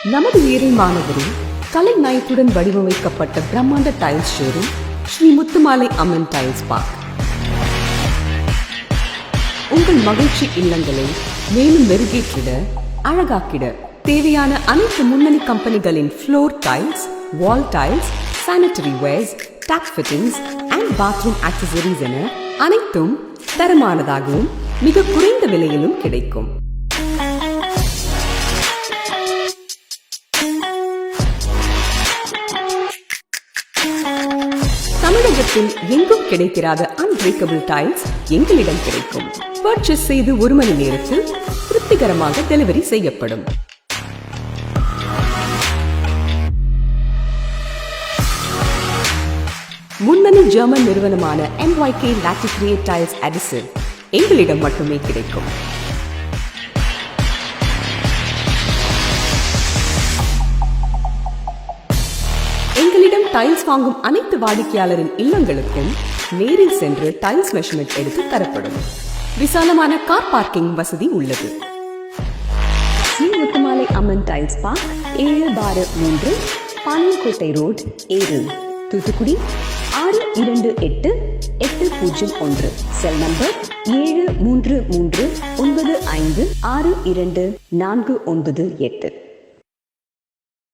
நமது ஏழை மாநகரில் கலை நயத்துடன் வடிவமைக்கப்பட்ட பிரம்மாண்ட tiles showroom Shri Muthumalai Amman tiles park. உங்கள் மகிழ்ச்சி இல்லங்களை மேலும் மெருகேற்றிட, அழகாக்கிட தேவையான அனைத்து முன்னணி கம்பெனிகளின் floor tiles, wall tiles, sanitary wares, tap fittings and bathroom accessories என அனைத்தும் தரமானதாகவும் மிக குறைந்த விலையிலும் கிடைக்கும். தமிழகத்தில் எங்கும் கிடைக்கிறாத அன்பிரேக்கபிள் டைல்ஸ் எங்களிடம் கிடைக்கும். பர்ச்சேஸ் செய்து 1 மணி நேரத்தில் திருப்திகரமாக டெலிவரி செய்யப்படும். முன்னணி ஜெர்மன் நிறுவனமான MYK Laticreate Tiles Adhesive எங்களிடம் மட்டுமே கிடைக்கும். எங்களிடம் டைல்ஸ் வாங்கும் அனைத்து வாடிக்கையாளரின் இல்லங்களுக்கும் நேரில் சென்று டைல்ஸ் மெஷர்மெண்ட் எடுத்து தரப்படும். விசாலமான கார் பார்க்கிங் வசதி உள்ளது. Shri Muthumalai Amman tiles park 7/3 Palayamkottai road, Eral, Thoothukudi 628801. Cell number 7339562498.